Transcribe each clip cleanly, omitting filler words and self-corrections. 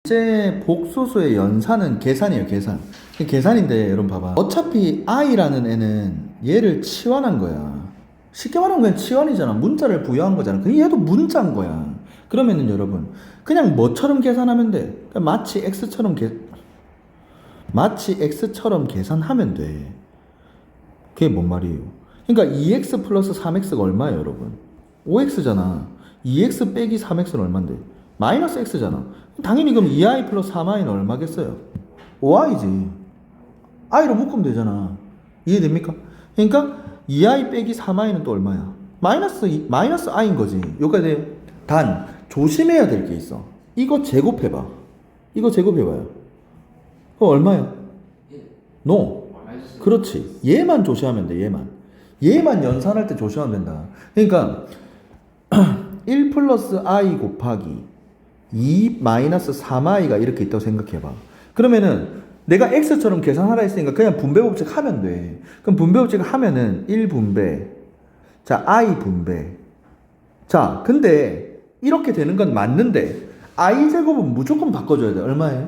제 복소수의 연산은 계산이에요, 계산. 계산인데 여러분 봐봐. 어차피 i라는 애는 얘를 치환한 거야. 쉽게 말하면 그냥 치환이잖아. 문자를 부여한 거잖아. 그냥 얘도 문자인 거야. 그러면은 여러분 그냥 뭐처럼 계산하면 돼? 그러니까 마치 x처럼 계산하면 돼. 그게 뭔 말이에요? 그러니까 2x 플러스 3x가 얼마예요, 여러분? 5x잖아. 2x 빼기 3x는 얼만데? 마이너스 x잖아. 당연히 그럼 2i 플러스 3i는 얼마겠어요? 5i지. i로 묶으면 되잖아. 이해됩니까? 그러니까 2i 빼기 3i는 또 얼마야? 마이너스 i인 거지. 여기까지 돼요? 단 조심해야 될 게 있어. 이거 제곱해봐. 이거 제곱해봐요. 그거 얼마야? no. 그렇지. 얘만 조심하면 돼. 얘만 연산할 때 조심하면 된다. 그러니까 1 플러스 i 곱하기 2 마이너스 3i가 이렇게 있다고 생각해봐. 그러면은 내가 x처럼 계산하라 했으니까 그냥 분배법칙 하면 돼. 그럼 분배법칙 하면은 1분배, 자 i 분배. 자 근데 이렇게 되는 건 맞는데 i 제곱은 무조건 바꿔줘야 돼. 얼마에?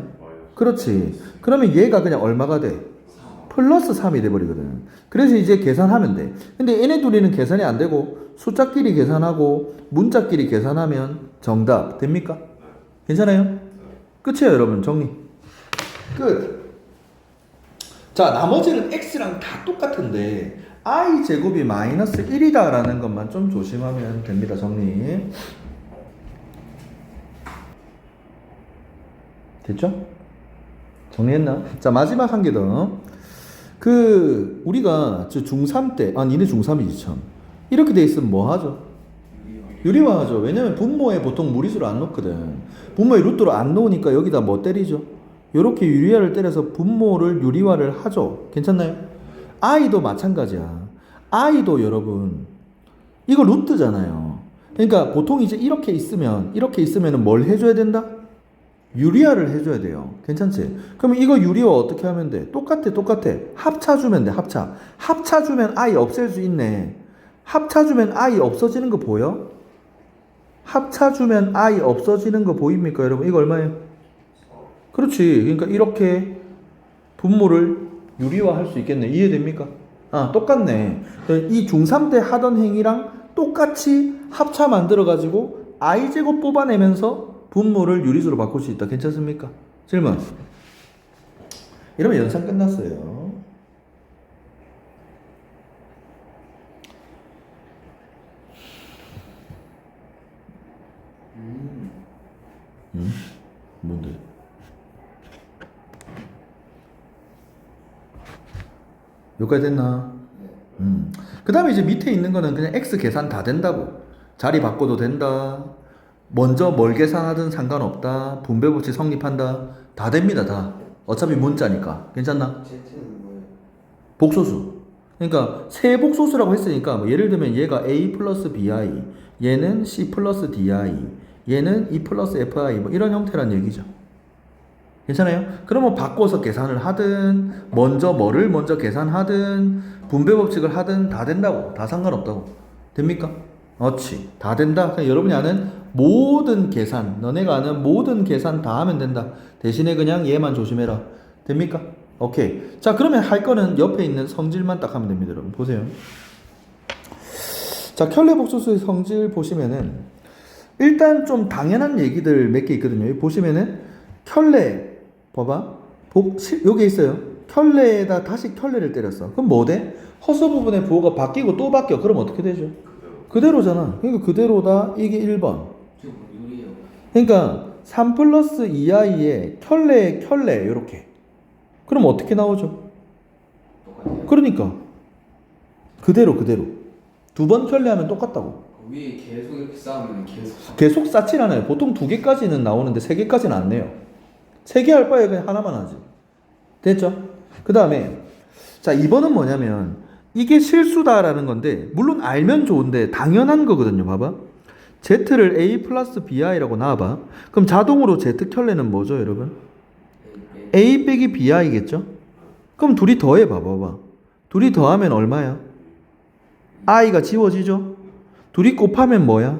그렇지. 그러면 얘가 그냥 얼마가 돼? 플러스 3이 돼버리거든. 그래서 이제 계산하면 돼. 근데 얘네 둘이는 계산이 안 되고 숫자끼리 계산하고 문자끼리 계산하면 정답 됩니까? 괜찮아요? 끝이에요, 여러분. 정리. 끝. 자, 나머지는 x랑 다 똑같은데 i 제곱이 마이너스 1이다 라는 것만 좀 조심하면 됩니다. 정리. 됐죠? 정리했나? 자, 마지막 한 개 더. 우리가 중3 때, 니네 중3이지 참. 이렇게 돼 있으면 뭐 하죠? 유리화 하죠. 왜냐면 분모에 보통 무리수를 안 넣거든. 분모에 루트로 안 넣으니까 여기다 뭐 때리죠? 요렇게 유리화를 때려서 분모를 유리화를 하죠. 괜찮나요? i도 마찬가지야. i도 여러분, 이거 루트잖아요. 그러니까 보통 이제 이렇게 있으면은 뭘 해줘야 된다? 유리화를 해줘야 돼요. 괜찮지? 그러면 이거 유리화 어떻게 하면 돼? 똑같아. 합차주면 돼, 합차주면 i 없앨 수 있네. 합차주면 i 없어지는 거 보여? 합차주면 i 없어지는 거 보입니까, 여러분? 이거 얼마예요? 그렇지. 그러니까 이렇게 분모를 유리화할 수 있겠네. 이해됩니까? 똑같네. 이 중3 때 하던 행위랑 똑같이 합차 만들어가지고 i제곱 뽑아내면서 분모를 유리수로 바꿀 수 있다. 괜찮습니까? 질문. 이러면 연산 끝났어요. 뭔데? 여기까지 됐나? 그 다음에 이제 밑에 있는 거는 그냥 x 계산 다 된다고. 자리 바꿔도 된다. 먼저 뭘 계산하든 상관없다. 분배법칙 성립한다. 다 됩니다, 다. 어차피 문자니까. 괜찮나? 복소수. 그러니까 세 복소수라고 했으니까 뭐 예를 들면 얘가 a 플러스 bi, 얘는 c 플러스 di, 얘는 e 플러스 fi 뭐 이런 형태란 얘기죠. 괜찮아요? 그러면 바꿔서 계산을 하든 뭐를 먼저 계산하든 분배법칙을 하든 다 된다고. 다 상관없다고. 됩니까? 그렇지. 다 된다. 그냥 여러분이 아는 모든 계산, 너네가 아는 모든 계산 다 하면 된다. 대신에 그냥 얘만 조심해라. 됩니까? 오케이. 자, 그러면 할 거는 옆에 있는 성질만 딱 하면 됩니다, 여러분. 보세요. 자, 켤레 복소수의 성질 보시면은 일단 좀 당연한 얘기들 몇 개 있거든요. 여기 보시면은 켤레 봐봐. 여기 있어요. 켤레에다 다시 켤레를 때렸어. 그럼 뭐 돼? 허수 부분의 부호가 바뀌고 또 바뀌어. 그럼 어떻게 되죠? 그대로잖아. 그러니까 그대로다. 이게 1번. 그러니까 3 플러스 2i에 켤레 요렇게. 그럼 어떻게 나오죠? 그러니까 그대로 두 번 켤레하면 똑같다고. 위에 계속 이렇게 쌓으면 계속 쌓진 않아요. 보통 2개까지는 나오는데 3개까지는 안 내요. 3개 할 바에 그냥 하나만 하지. 됐죠? 그 다음에 자 2번은 뭐냐면 이게 실수다라는 건데 물론 알면 좋은데 당연한 거거든요. 봐봐. z를 a 플러스 bi라고 나와봐. 그럼 자동으로 z 켤레는 뭐죠, 여러분? a 빼기 bi겠죠? 그럼 둘이 더해 봐봐. 둘이 더하면 얼마야? i가 지워지죠? 둘이 곱하면 뭐야?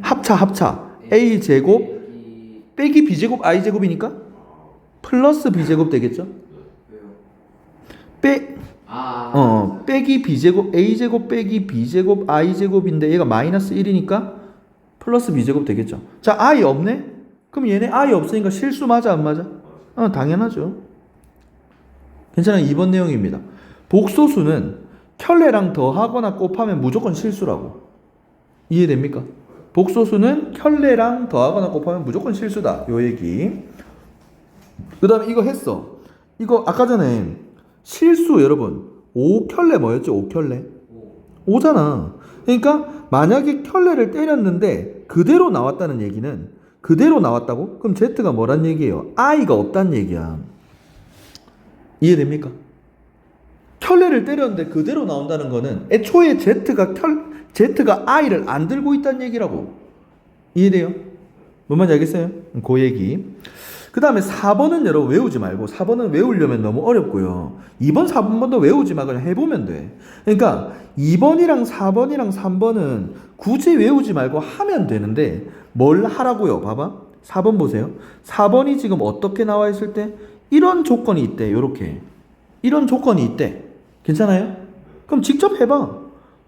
합차. A 제곱 빼기 B 제곱 I 제곱이니까 플러스 B 제곱 되겠죠? 왜요? 빼기 B 제곱 A 제곱 빼기 B 제곱 I 제곱인데 얘가 마이너스 1이니까 플러스 B 제곱 되겠죠. 자, I 없네? 그럼 얘네 I 없으니까 실수 맞아 안 맞아? 당연하죠. 괜찮아요. 2번 내용입니다. 복소수는 켤레랑 더하거나 곱하면 무조건 실수라고. 이해됩니까? 복소수는 켤레랑 더하거나 곱하면 무조건 실수다. 요 얘기. 그 다음에 이거 했어. 이거 아까 전에 실수 여러분 5켤레 뭐였죠? 5켤레 5잖아. 그러니까 만약에 켤레를 때렸는데 그대로 나왔다는 얘기는 그대로 나왔다고? 그럼 Z가 뭐란 얘기예요? I가 없단 얘기야. 이해됩니까? 켤레를 때렸는데 그대로 나온다는 거는 애초에 Z가 I를 안 들고 있다는 얘기라고. 이해돼요? 뭔 말인지 알겠어요? 그 얘기. 그 다음에 4번은 여러분 외우지 말고 4번은 외우려면 너무 어렵고요. 2번, 4번도 외우지 마. 그냥 해보면 돼. 그러니까 2번이랑 4번이랑 3번은 굳이 외우지 말고 하면 되는데 뭘 하라고요? 봐봐. 4번 보세요. 4번이 지금 어떻게 나와 있을 때 이런 조건이 있대. 요렇게. 이런 조건이 있대. 괜찮아요? 그럼 직접 해봐.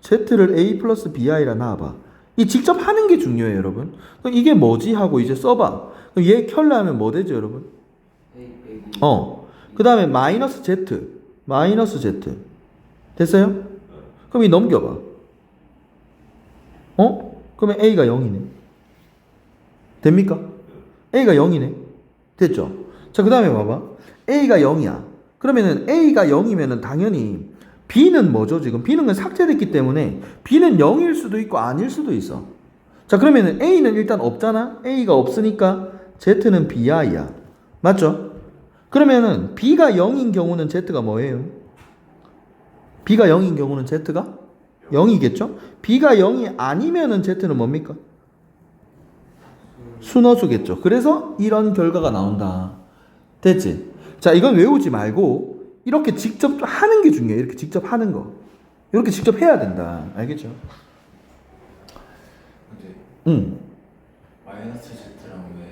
Z를 A 플러스 BI라 나와봐. 이 직접 하는 게 중요해요, 여러분. 그럼 이게 뭐지? 하고 이제 써봐. 그럼 얘 켤레 하면 뭐 되죠, 여러분? 그 다음에 마이너스 Z. 됐어요? 그럼 이 넘겨봐. 그러면 A가 0이네. 됩니까? A가 0이네. 됐죠? 자, 그 다음에 봐봐. A가 0이야. 그러면은 A가 0이면은 당연히 B는 뭐죠? 지금 B는 그냥 삭제됐기 때문에 B는 0일 수도 있고 아닐 수도 있어. 자, 그러면은 A는 일단 없잖아. A가 없으니까 Z는 BI야. 맞죠? 그러면은 B가 0인 경우는 Z가 뭐예요? B가 0인 경우는 Z가 0이겠죠? B가 0이 아니면은 Z는 뭡니까? 순허수겠죠. 그래서 이런 결과가 나온다. 됐지? 자, 이건 외우지 말고 이렇게 직접 하는 게 중요해요. 이렇게 직접 하는 거. 이렇게 직접 해야 된다. 알겠죠? 근데 마이너스 Z랑 왜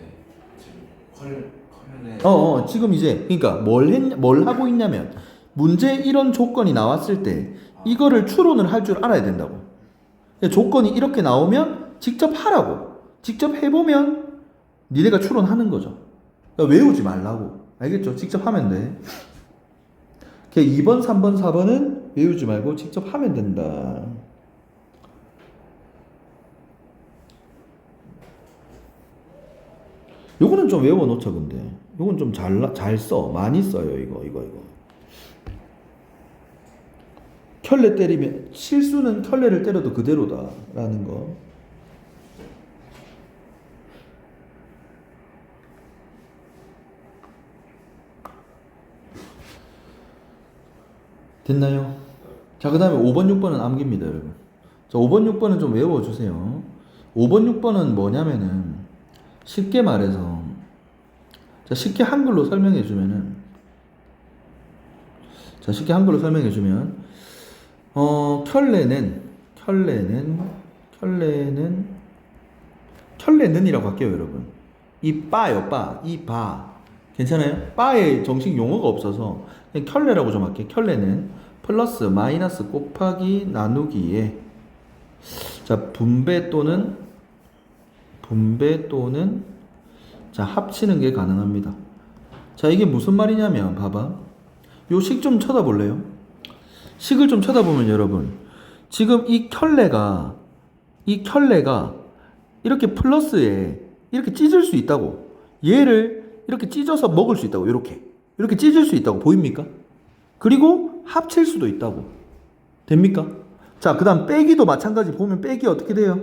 지금 컬러에 지금 이제 그러니까 뭘 하고 있냐면 문제 이런 조건이 나왔을 때 이거를 추론을 할 줄 알아야 된다고. 조건이 이렇게 나오면 직접 하라고. 직접 해보면 니네가 추론하는 거죠. 그러니까 외우지 말라고. 알겠죠? 직접 하면 돼. 2번, 3번, 4번은 외우지 말고 직접 하면 된다. 요거는 좀 외워놓자. 근데 요건 좀 잘 써. 많이 써요. 이거 켤레 때리면 실수는 켤레를 때려도 그대로다 라는 거. 됐나요? 자, 그 다음에 5번, 6번은 암기입니다, 여러분. 자, 5번, 6번은 좀 외워주세요. 5번, 6번은 뭐냐면은 쉽게 말해서 자, 쉽게 한글로 설명해주면은 켤레는이라고 할게요, 여러분. 이 바요, 바. 이 바. 괜찮아요? 바에 정식 용어가 없어서 그냥 켤레라고 좀 할게요. 켤레는 플러스, 마이너스, 곱하기, 나누기에 자, 분배 또는 자, 합치는 게 가능합니다. 자, 이게 무슨 말이냐면 봐봐. 요 식 좀 쳐다볼래요? 식을 좀 쳐다보면 여러분 지금 이 켤레가 이렇게 플러스에 이렇게 찢을 수 있다고. 얘를 이렇게 찢어서 먹을 수 있다고. 이렇게 찢을 수 있다고. 보입니까? 그리고 합칠 수도 있다고. 됩니까? 자, 그 다음 빼기도 마찬가지. 보면 빼기 어떻게 돼요?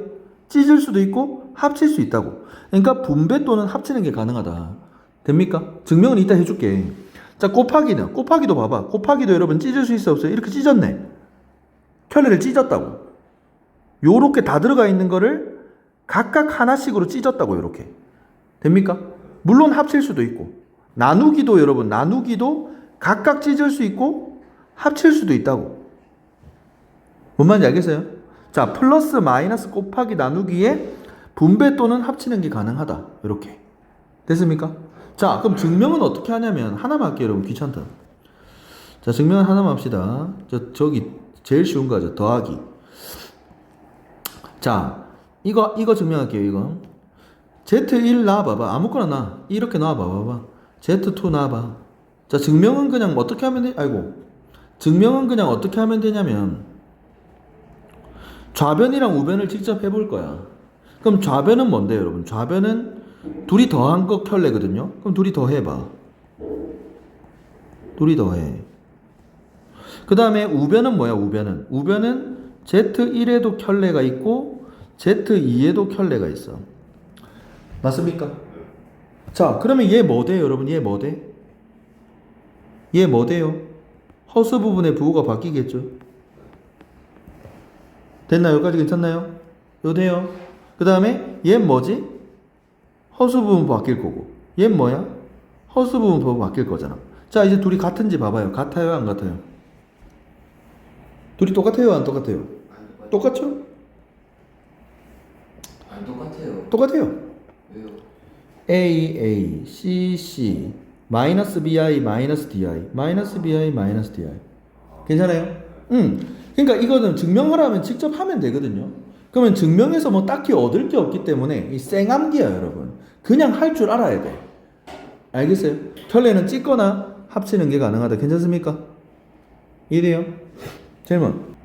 찢을 수도 있고 합칠 수 있다고. 그러니까 분배 또는 합치는 게 가능하다. 됩니까? 증명은 이따 해줄게. 자, 곱하기도 봐봐. 곱하기도 여러분 찢을 수 있어 없어요? 이렇게 찢었네. 켤레를 찢었다고. 요렇게 다 들어가 있는 거를 각각 하나씩으로 찢었다고. 요렇게. 됩니까? 물론 합칠 수도 있고. 나누기도 여러분 각각 찢을 수 있고 합칠 수도 있다고. 뭔 말인지 알겠어요? 자, 플러스 마이너스 곱하기 나누기에 분배 또는 합치는 게 가능하다. 이렇게 됐습니까? 자, 그럼 증명은 어떻게 하냐면 하나만 할게요, 여러분. 귀찮다. 자, 증명은 하나만 합시다. 저기 제일 쉬운 거죠. 더하기. 자, 이거 증명할게요. 이거 Z1 놔봐봐. 아무거나 놔. 이렇게 놔봐봐. Z2 놔봐. 자, 증명은 그냥 어떻게 하면 돼? 증명은 그냥 어떻게 하면 되냐면 좌변이랑 우변을 직접 해볼 거야. 그럼 좌변은 뭔데요, 여러분? 좌변은 둘이 더한 거 켤레거든요. 그럼 둘이 더해봐. 둘이 더해. 그 다음에 우변은 뭐야? 우변은 Z1에도 켤레가 있고 Z2에도 켤레가 있어. 맞습니까? 자, 그러면 얘 뭐 돼요, 여러분? 얘 뭐 돼? 얘 뭐 돼요? 허수 부분의 부호가 바뀌겠죠? 됐나요? 여기까지 괜찮나요? 요 돼요? 그 다음에 얘 뭐지? 허수 부분 바뀔 거고 얘 뭐야? 허수 부분 부호 바뀔 거잖아. 자, 이제 둘이 같은지 봐봐요. 같아요, 안 같아요? 둘이 똑같아요, 안 똑같아요? 안 똑같죠? 안 똑같아요. 똑같아요. 왜요? A, C, 마이너스 BI, 마이너스 DI, 마이너스 BI, 마이너스 DI. 괜찮아요? 그러니까 이거는 증명하라면 직접 하면 되거든요. 그러면 증명해서 뭐 딱히 얻을 게 없기 때문에 이 쌩암기야, 여러분. 그냥 할 줄 알아야 돼. 알겠어요? 켤레는 찢거나 합치는 게 가능하다. 괜찮습니까? 이해돼요? 질문.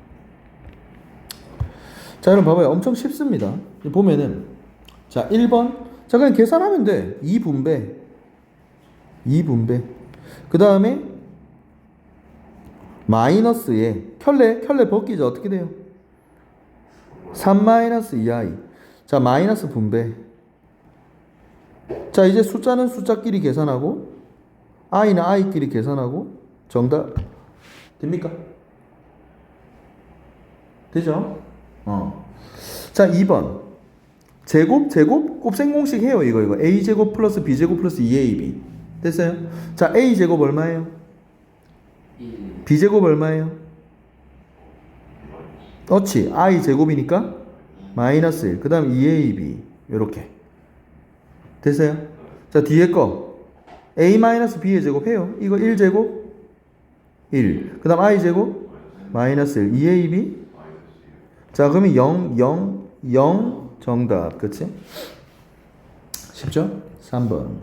자, 여러분 봐봐요. 엄청 쉽습니다. 보면은 자, 1번. 자, 그냥 계산하면 돼. 2분배. 그 다음에 마이너스에 켤레 벗기죠. 어떻게 돼요? 3-2i. 자, 마이너스 분배. 자, 이제 숫자는 숫자끼리 계산하고 i는 i끼리 계산하고 정답 됩니까? 되죠? 자, 2번. 제곱 곱셈공식 해요. 이거 a제곱 플러스 b제곱 플러스 2ab 됐어요? 자, a제곱 얼마예요? 1. b제곱 얼마예요? 그렇지. i제곱이니까 마이너스 1. 그 다음 2ab 요렇게 됐어요? 자, 뒤에 거 a 마이너스 b의 제곱 해요. 이거 1제곱 1. 그 다음 i제곱 마이너스 1. 2ab 자, 그러면 0 정답. 그치? 쉽죠? 3번.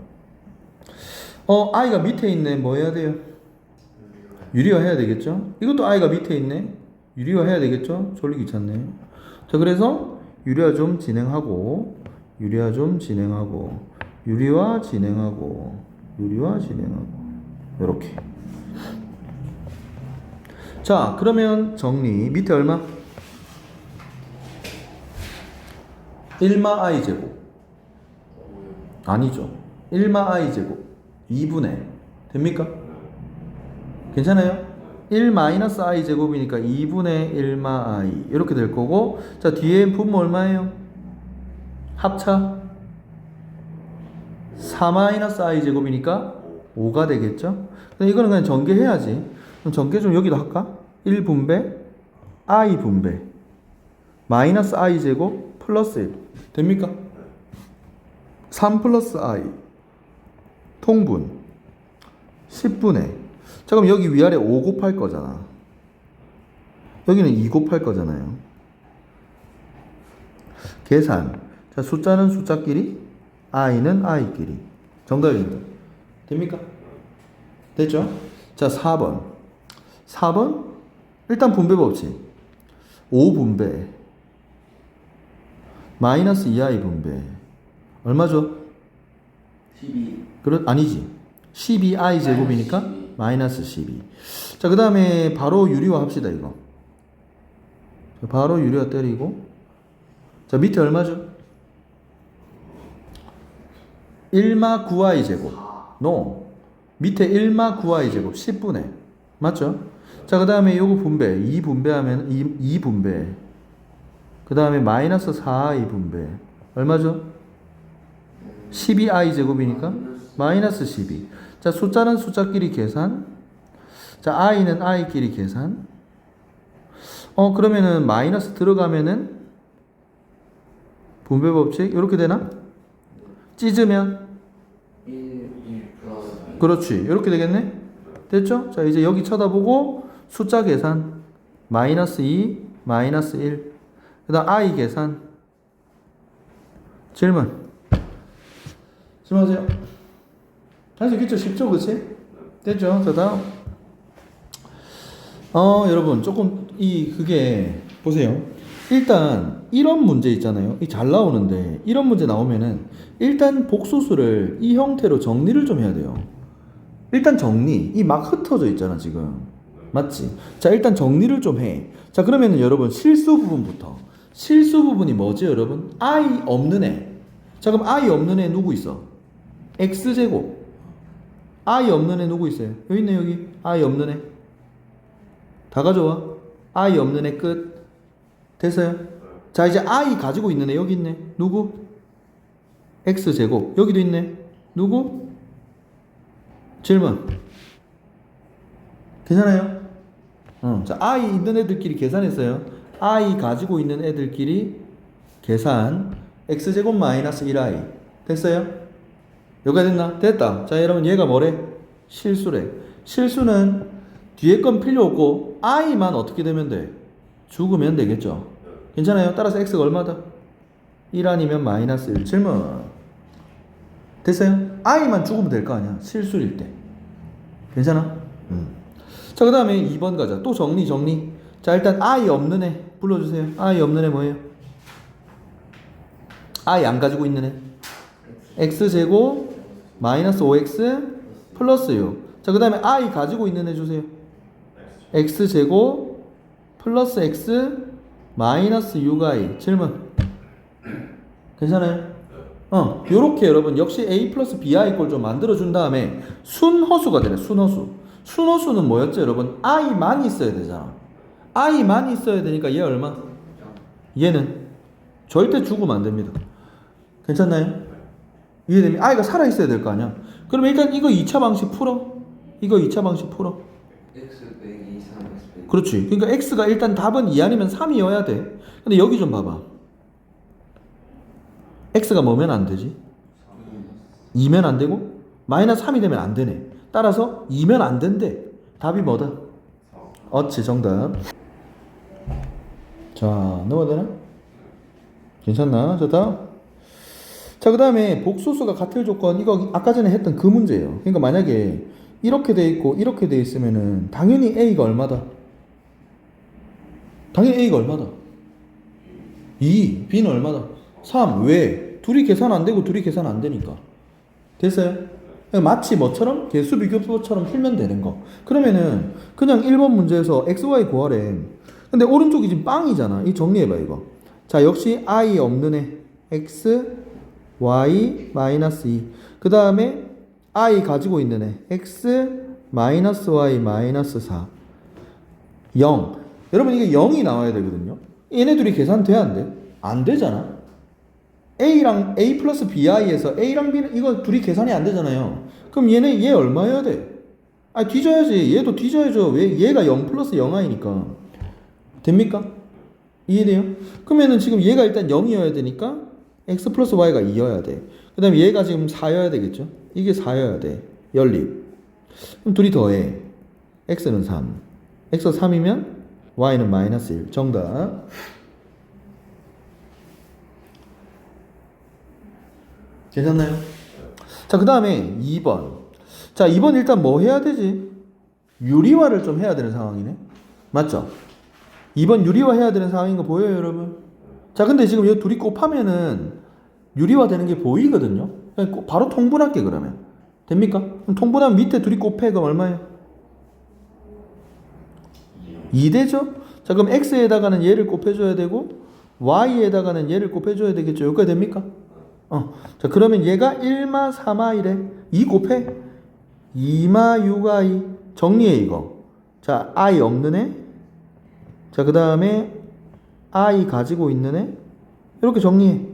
i가 밑에 있네. 뭐 해야 돼요? 유리화 해야 되겠죠? 이것도 i가 밑에 있네. 유리화 해야 되겠죠? 졸리 귀찮네. 자, 그래서 유리화 진행하고 요렇게. 자, 그러면 정리. 밑에 얼마? 1마 i 제곱. 아니죠. 1마 i 제곱 2분의 됩니까? 괜찮아요? 1 마이너스 i 제곱이니까 2분의 1마 i 이렇게 될 거고, 자, 뒤에 분모 얼마예요? 합차 4 마이너스 i 제곱이니까 5가 되겠죠? 근데 이거는 그냥 전개해야지. 그럼 전개 좀 여기도 할까? 1분배 i 분배 마이너스 i 제곱 플러스 1 됩니까? 3 플러스 i 통분 10분의. 자, 그럼 여기 위아래 5 곱할 거잖아. 여기는 2 곱할 거잖아요. 계산. 자, 숫자는 숫자끼리, i는 i끼리. 정답입니다. 됩니까? 됐죠? 자, 4번. 일단 분배 법칙. 5분배 마이너스 2i 분배 얼마죠? 12. 아니지. 12i 제곱이니까 마이너스 12. 자, 그 다음에 바로 유리화 합시다. 이거 바로 유리화 때리고, 자, 밑에 얼마죠? 1마 9i 제곱. 밑에 1마 9i 제곱 10분의. 맞죠? 자, 그 다음에 요거 분배 2분배하면 2분배. 그 다음에 마이너스 4i 분배 얼마죠? 12i 제곱이니까 마이너스 12. 자, 숫자는 숫자끼리 계산. 자, i는 i끼리 계산. 그러면은 마이너스 들어가면은 분배 법칙 이렇게 되나? 찢으면 1 플러스 그렇지 이렇게 되겠네. 됐죠? 자 이제 여기 쳐다보고 숫자 계산 마이너스 2 마이너스 1 그다음 i 계산 질문하세요. 할 수 있겠죠? 쉽죠? 그치? 됐죠? 자 다음 여러분 조금 그게 보세요. 일단 이런 문제 있잖아요. 이 잘 나오는데 이런 문제 나오면은 일단 복소수를 이 형태로 정리를 좀 해야 돼요. 일단 정리. 이 막 흩어져 있잖아 지금. 맞지? 자 일단 정리를 좀 해. 자 그러면은 여러분 실수 부분부터. 실수 부분이 뭐지 여러분? i 없는 애. 자 그럼 i 없는 애 누구 있어? x제곱. i 없는 애 누구 있어요? 여기 있네 여기. i 없는 애. 다 가져와. i 없는 애 끝. 됐어요? 자 이제 i 가지고 있는 애 여기 있네. 누구? x제곱. 여기도 있네. 누구? 질문. 괜찮아요? 자 i 있는 애들끼리 계산했어요. i 가지고 있는 애들끼리 계산. x제곱 마이너스 1i. 됐어요? 여기가 됐나? 됐다. 자 여러분 얘가 뭐래? 실수래. 실수는 뒤에 건 필요 없고 i만 어떻게 되면 돼? 죽으면 되겠죠. 괜찮아요? 따라서 x가 얼마다? 1 아니면 마이너스 1. 질문. 됐어요? i만 죽으면 될 거 아니야. 실수일 때. 괜찮아? 자 그 다음에 2번 가자. 또 정리. 자 일단 i 없는 애 불러주세요. i 없는 애 뭐예요? i 안 가지고 있는 애 x제곱 마이너스 5x 플러스 6. 자 그 다음에 i 가지고 있는 애 주세요. x제곱 플러스 x 마이너스 6i. 질문. 괜찮아요? 요렇게 여러분 역시 a 플러스 bi 꼴 좀 만들어준 다음에 순허수가 되네. 순허수는 뭐였죠 여러분? i만 있어야 되잖아. i만 있어야 되니까 얘 얼마? 얘는 절대 죽으면 안 됩니다. 괜찮나요? 이해되면 i가 살아있어야 될 거 아니야. 그러면 일단 이거 2차 방식 풀어. x 빼기 3x 빼기 그렇지. 그러니까 x가 일단 답은 2 아니면 3이어야 돼. 근데 여기 좀 봐봐. x가 뭐면 안 되지? 2면 안 되고 마이너스 3이 되면 안 되네. 따라서 2면 안 된대. 답이 뭐다? 어치 정답. 자 넘어야 되나? 괜찮나? 자 다음. 자 그 다음에 복소수가 같을 조건 이거 아까 전에 했던 그 문제예요. 그러니까 만약에 이렇게 돼 있고 이렇게 돼 있으면은 당연히 a가 얼마다? 2. b는 얼마다? 3. 왜? 둘이 계산 안 되고 둘이 계산 안 되니까. 됐어요? 마치 뭐처럼? 개수 비교표처럼 풀면 되는 거. 그러면은 그냥 1번 문제에서 xy 구하래. 근데 오른쪽이 지금 빵이잖아. 이 정리해봐 이거. 자 역시 i 없는 애 x y 마이너스 2. 그 다음에 i 가지고 있는 애 x 마이너스 y 마이너스 4 0. 여러분 이게 0이 나와야 되거든요. 얘네들이 계산돼야 안 돼? 안 되잖아. a랑 a 플러스 bi에서 a랑 b는 이거 둘이 계산이 안 되잖아요. 그럼 얘 얼마여야 돼? 뒤져야지. 얘도 뒤져야죠. 왜? 얘가 0 플러스 0i니까 됩니까? 이해돼요? 그러면은 지금 얘가 일단 0이어야 되니까 x 플러스 y가 2여야 돼. 그 다음에 얘가 지금 4여야 되겠죠? 이게 4여야 돼. 연립. 그럼 둘이 더해. x는 3. x가 3이면 y는 마이너스 1. 정답. 괜찮나요? 자, 그 다음에 2번. 자, 2번 일단 뭐 해야 되지? 유리화를 좀 해야 되는 상황이네. 맞죠? 2번 유리화 해야 되는 상황인 거 보여요, 여러분? 자, 근데 지금 이 둘이 곱하면은 유리화 되는 게 보이거든요? 그냥 바로 통분할게, 그러면. 됩니까? 그럼 통분하면 밑에 둘이 곱해. 그럼 얼마예요? 2 되죠? 자, 그럼 x에다가는 얘를 곱해줘야 되고, y에다가는 얘를 곱해줘야 되겠죠? 여기까지 됩니까? 자, 그러면 얘가 1마 3i래. 2 곱해. 2마 6i. 정리해, 이거. 자, i 없는 애. 자, 그 다음에 i 가지고 있는 애. 이렇게 정리해.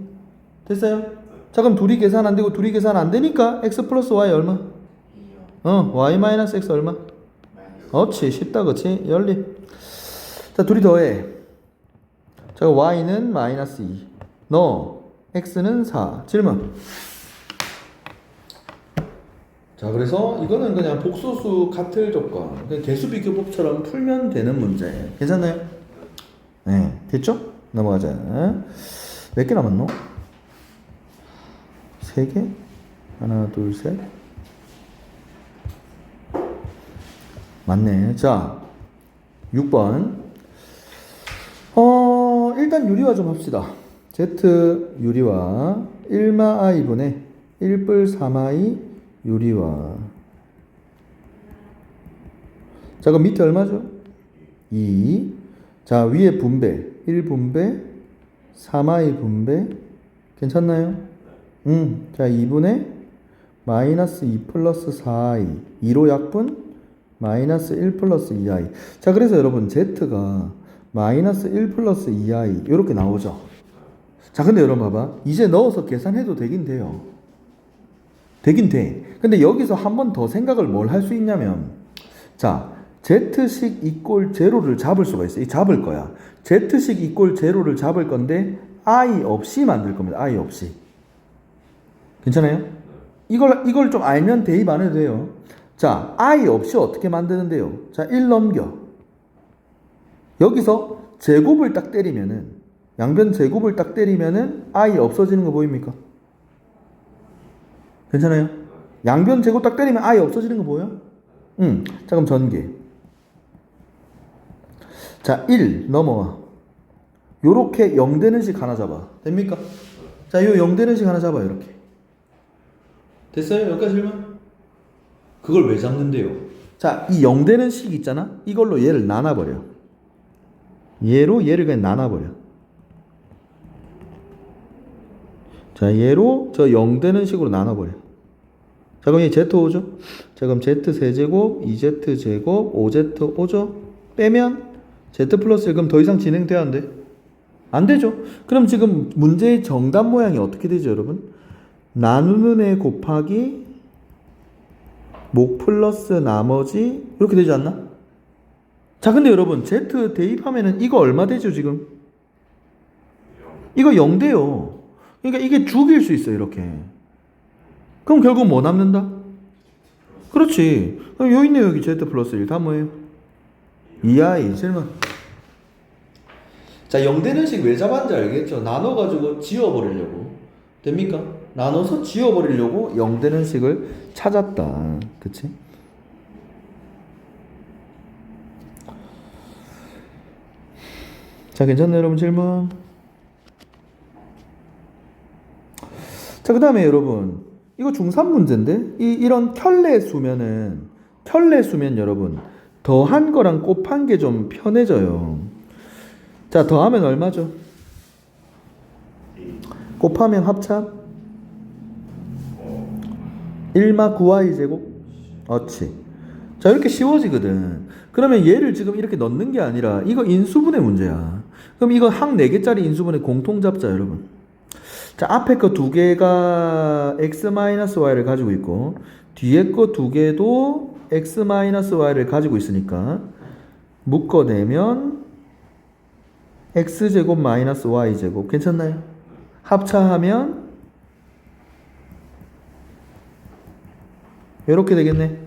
됐어요? 자, 그럼 둘이 계산 안 되고 둘이 계산 안 되니까 x 플러스 y 얼마? 2요 y 마이너스 x 얼마? 그렇지. 쉽다, 그렇지? 연립. 자, 둘이 더해. 자, y는 마이너스 2. 너 x는 4. 질문. 자, 그래서 이거는 그냥 복소수 같을 조건, 그냥 개수비교법처럼 풀면 되는 문제. 괜찮나요? 네, 됐죠? 넘어가자. 몇 개 남았노? 3개? 하나, 둘, 셋. 맞네. 자, 6번. 일단 유리화 좀 합시다. Z 유리화 1마 i분의 1뿔 3i 유리화. 자, 그럼 밑에 얼마죠? 2. 자, 위에 분배 1분배 3i 분배. 괜찮나요? 자, 2분의 마이너스 2 플러스 4i 2로 약분 마이너스 1 플러스 2i. 자, 그래서 여러분 z가 마이너스 1 플러스 2i 이렇게 나오죠. 자, 근데 여러분 봐봐. 이제 넣어서 계산해도 되긴 돼요. 되긴 돼. 근데 여기서 한 번 더 생각을 뭘 할 수 있냐면, 자, z식 이꼴 제로를 잡을 수가 있어요. 잡을 거야. z식 이꼴 제로를 잡을 건데 i 없이 만들 겁니다. i 없이. 괜찮아요? 이걸 좀 알면 대입 안 해도 돼요. 자, i 없이 어떻게 만드는데요? 자, 1 넘겨. 여기서 제곱을 딱 때리면은, 양변 제곱을 딱 때리면은 i 없어지는 거 보입니까? 괜찮아요? 양변 제곱 딱 때리면 i 없어지는 거 보여? 자, 그럼 전개. 자, 1 넘어와. 요렇게 0 되는 식 하나 잡아. 됩니까? 자, 요 0 되는 식 하나 잡아. 요렇게. 됐어요? 여기까지 질문? 그걸 왜 잡는데요? 자, 이 0 되는 식 있잖아? 이걸로 얘를 나눠버려. 얘를 그냥 나눠버려. 자, 얘로 저 0 되는 식으로 나눠버려. 자, 그럼 얘 z 오죠? 자, 그럼 z 세제곱 2z 제곱 5z 오죠? 빼면 z 플러스 1. 그럼 더 이상 진행돼야 안 돼? 안 되죠? 그럼 지금 문제의 정답 모양이 어떻게 되죠, 여러분? 나누는 애 곱하기 목 플러스 나머지 이렇게 되지 않나? 자, 근데 여러분 z 대입하면은 이거 얼마 되죠, 지금? 이거 0 돼요. 그러니까 이게 죽일 수 있어, 이렇게. 그럼 결국 뭐 남는다? 그렇지. 그럼 여기 있네요, 여기 z 플러스 1. 다 뭐예요? 2i. 질문. 자, 0 되는 식 왜 잡았는지 알겠죠? 나눠가지고 지워버리려고. 됩니까? 나눠서 지워버리려고 0 되는 식을 찾았다. 그치? 자, 괜찮나요, 여러분? 질문. 자, 그 다음에 여러분, 이거 중3 문제인데, 이런 켤레 수면 여러분, 더한 거랑 곱한 게 좀 편해져요. 자, 더하면 얼마죠? 곱하면 합참 1마 9i 제곱. 어치. 자, 이렇게 쉬워지거든. 그러면 얘를 지금 이렇게 넣는 게 아니라 이거 인수분해 문제야. 그럼 이거 항 4개짜리 인수분해 공통 잡자, 여러분. 자, 앞에 거 2개가 x-y를 가지고 있고 뒤에 거 2개도 x-y를 가지고 있으니까 묶어내면 x제곱 마이너스 y제곱. 괜찮나요? 합차하면 이렇게 되겠네.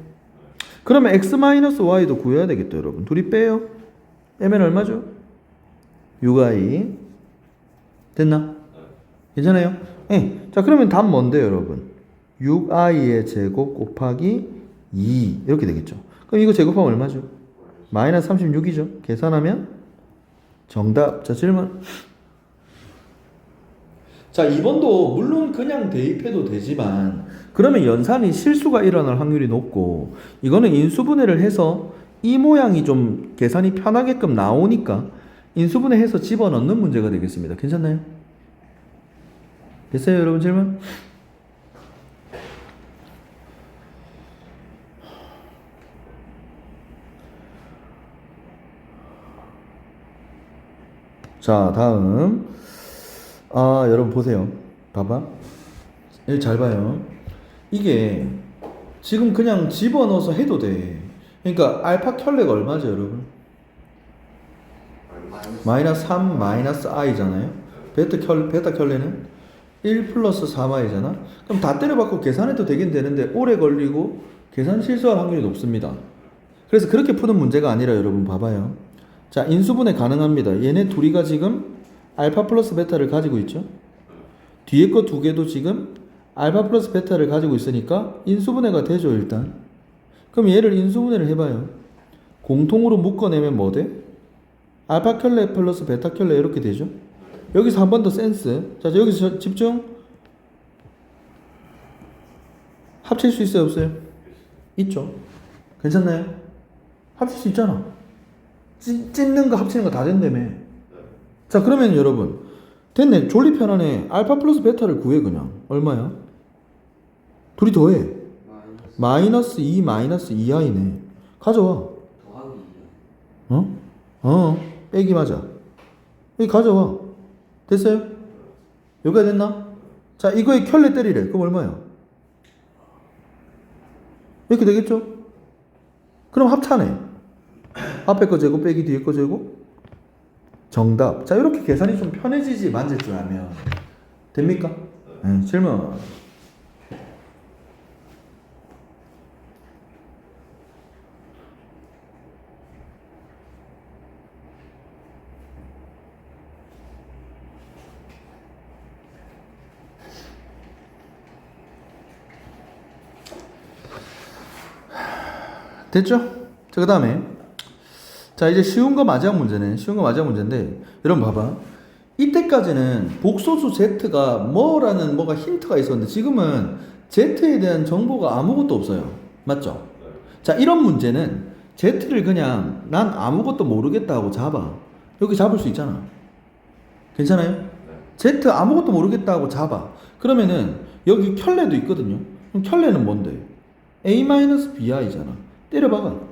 그러면 x-y도 구해야 되겠다, 여러분. 둘이 빼요. 빼면 얼마죠? 6i. 됐나? 괜찮아요? 네. 자, 그러면 답 뭔데요, 여러분? 6i의 제곱 곱하기 2 이렇게 되겠죠. 그럼 이거 제곱하면 얼마죠? 마이너스 36이죠. 계산하면 정답. 자, 질문. 자, 2번도 물론 그냥 대입해도 되지만 그러면 연산이 실수가 일어날 확률이 높고 이거는 인수분해를 해서 이 모양이 좀 계산이 편하게끔 나오니까 인수분해해서 집어넣는 문제가 되겠습니다. 괜찮나요? 됐어요, 여러분? 질문? 자, 다음. 여러분 보세요. 봐봐. 여기 잘 봐요. 이게 지금 그냥 집어넣어서 해도 돼. 그러니까 알파 켤레가 얼마죠, 여러분? 마이너스 3 마이너스 i잖아요. 베타 켤레는 1 플러스 3i잖아. 그럼 다 때려박고 계산해도 되긴 되는데 오래 걸리고 계산 실수할 확률이 높습니다. 그래서 그렇게 푸는 문제가 아니라 여러분 봐봐요. 자, 인수분해 가능합니다. 얘네 둘이가 지금 알파 플러스 베타를 가지고 있죠. 뒤에 거 두 개도 지금 알파 플러스 베타를 가지고 있으니까 인수분해가 되죠, 일단. 그럼 얘를 인수분해를 해봐요. 공통으로 묶어내면 뭐 돼? 알파 켤레 플러스 베타 켤레 이렇게 되죠. 여기서 한 번 더 센스. 자, 여기서 집중. 합칠 수 있어요, 없어요? 있죠. 괜찮나요? 합칠 수 있잖아. 찢는 거 합치는 거 다 된다며. 자, 그러면 여러분 됐네. 졸리 편하네. 알파 플러스 베타를 구해. 그냥 얼마야? 둘이 더해. 마이너스 2 마이너스 2i네. 가져와. 더하기 빼기 맞아. 여기 가져와. 됐어요? 여기가 됐나? 자, 이거에 켤레 때리래. 그럼 얼마야? 이렇게 되겠죠? 그럼 합차네. 앞에 거 제곱 빼기 뒤에 거 제곱. 정답. 자, 이렇게 계산이 좀 편해지지, 만질 줄 알면. 됩니까? 네, 질문. 됐죠? 자, 그 다음에 자, 이제 쉬운 거 마지막 문제네. 쉬운 거 마지막 문제인데 여러분 봐봐. 이때까지는 복소수 Z가 뭐라는 뭐가 힌트가 있었는데 지금은 Z에 대한 정보가 아무것도 없어요. 맞죠? 자, 이런 문제는 Z를 그냥 난 아무것도 모르겠다 하고 잡아. 여기 잡을 수 있잖아. 괜찮아요? Z 아무것도 모르겠다 하고 잡아. 그러면은 여기 켤레도 있거든요. 그럼 켤레는 뭔데? A-BI잖아. 때려박아.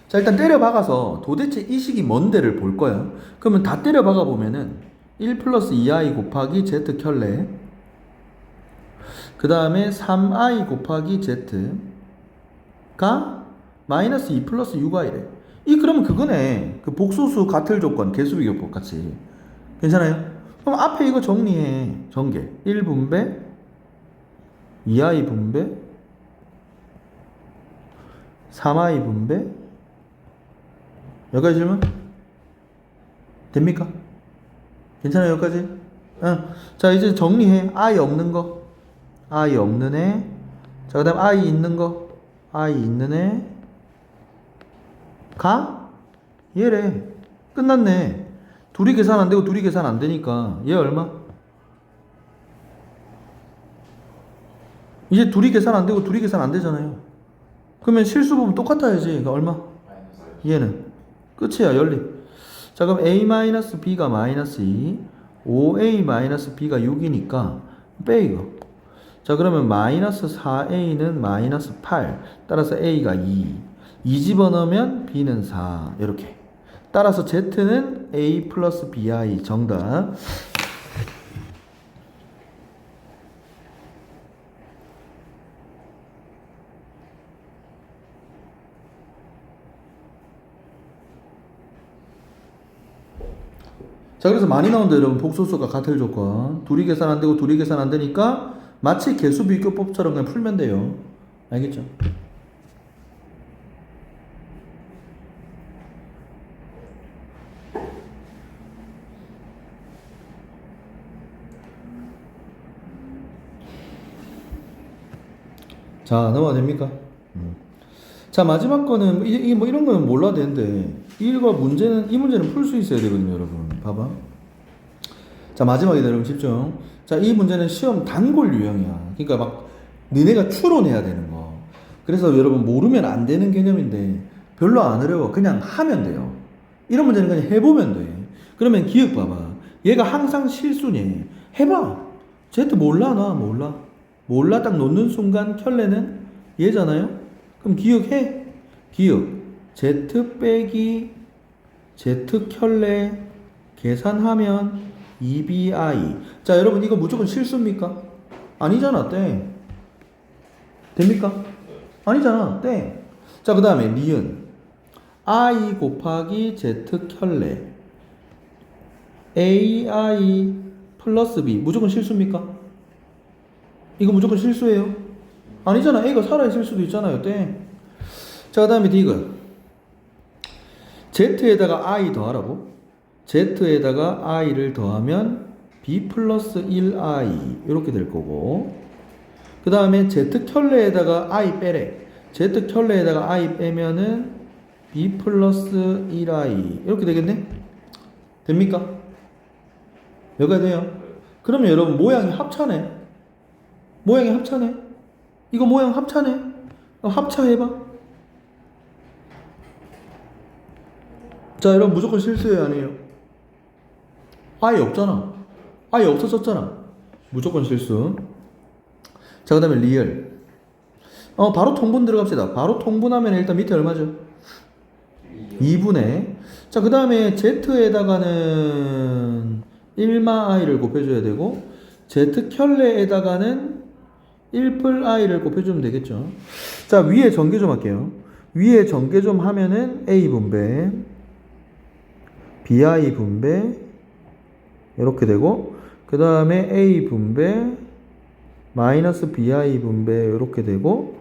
자, 일단 때려박아서 도대체 이 식이 뭔데를 볼 거야. 그러면 다 때려박아 보면은 1 플러스 2i 곱하기 z 켤레, 그 다음에 3i 곱하기 z가 마이너스 2 플러스 6i래. 이 그러면 그거네. 그 복소수 같을 조건 개수비교법 같이. 괜찮아요? 그럼 앞에 이거 정리해. 전개 1분배 2i 분배 3i 분배. 여기까지 질문? 됩니까? 괜찮아요? 여기까지? 자, 이제 정리해. i 없는 거, i 없는 애. 자, 그 다음 i 있는 거, i 있는 애 가? 얘래. 끝났네. 둘이 계산 안 되고 둘이 계산 안 되니까 얘 얼마? 이제 둘이 계산 안 되고 둘이 계산 안 되잖아요. 그러면 실수 부분 똑같아야지. 그러니까 얼마? 얘는 끝이야. 연립. 자, 그럼 a-b가 마이너스 2, 5a-b가 6이니까 빼 이거. 자, 그러면 마이너스 4a는 마이너스 8. 따라서 a가 2. 2 집어넣으면 b는 4. 이렇게. 따라서 z는 a 플러스 bi. 정답. 자, 그래서 많이 나온다 여러분. 복소수가 같을 조건. 둘이 계산 안 되고 둘이 계산 안 되니까 마치 개수비교법처럼 그냥 풀면 돼요. 알겠죠? 자, 넘어가 됩니까? 자, 마지막 거는 이게 뭐 이런 거는 몰라도 되는데 이거 문제는 이 문제는 풀 수 있어야 되거든요, 여러분. 봐봐. 자, 마지막이다, 여러분. 집중. 자, 이 문제는 시험 단골 유형이야. 그러니까 막 너네가 추론해야 되는 거. 그래서 여러분 모르면 안 되는 개념인데 별로 안 어려워. 그냥 하면 돼요. 이런 문제는 그냥 해보면 돼. 그러면 기억 봐봐. 얘가 항상 실수니. 해봐. Z 몰라, 나 몰라. 몰라 딱 놓는 순간 켤레는 얘잖아요. 그럼 기억해. 기억. Z 빼기 Z 켤레 계산하면 2bi. 자, 여러분 이거 무조건 실수입니까? 아니잖아. 땡. 됩니까? 아니잖아. 땡. 자, 그 다음에 니은 i 곱하기 Z 켤레 ai 플러스 b. 무조건 실수입니까? 이거 무조건 실수예요? 아니잖아. A가 살아있을 수도 있잖아요. 땡. 자, 그 다음에 디귿. Z에다가 I 더하라고? Z에다가 I를 더하면 B 플러스 1I 이렇게 될 거고, 그 다음에 Z 켤레에다가 I 빼래. Z 켤레에다가 I 빼면은 B 플러스 1I 이렇게 되겠네? 됩니까? 여기가 돼요? 그러면 여러분 모양이 합차네. 모양이 합차네. 이거 모양 합차네. 합차해봐. 자, 여러분 무조건 실수예요, 아니에요? 아예 없잖아. 아예 없어졌잖아. 무조건 실수. 자, 그 다음에 리얼. 바로 통분 들어갑시다. 바로 통분하면 일단 밑에 얼마죠? 2분의. 자, 그 다음에 Z에다가는 1마 i를 곱해줘야 되고, Z 켤레에다가는 1풀 i를 곱해주면 되겠죠. 자, 위에 전개 좀 할게요. 위에 전개 좀 하면은 A 분배, BI 분배, 이렇게 되고, 그 다음에 A 분배, 마이너스 BI 분배, 이렇게 되고,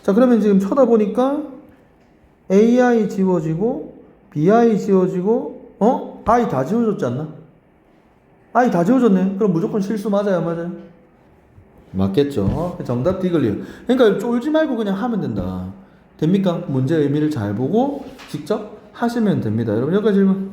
자, 그러면 지금 쳐다보니까 AI 지워지고, BI 지워지고, I 다 지워졌지 않나? I 다 지워졌네. 그럼 무조건 실수 맞아요, 맞아요? 맞겠죠. 정답 디귿이요. 그러니까 쫄지 말고 그냥 하면 된다. 됩니까? 문제 의미를 잘 보고 직접 하시면 됩니다. 여러분, 여기까지 질문.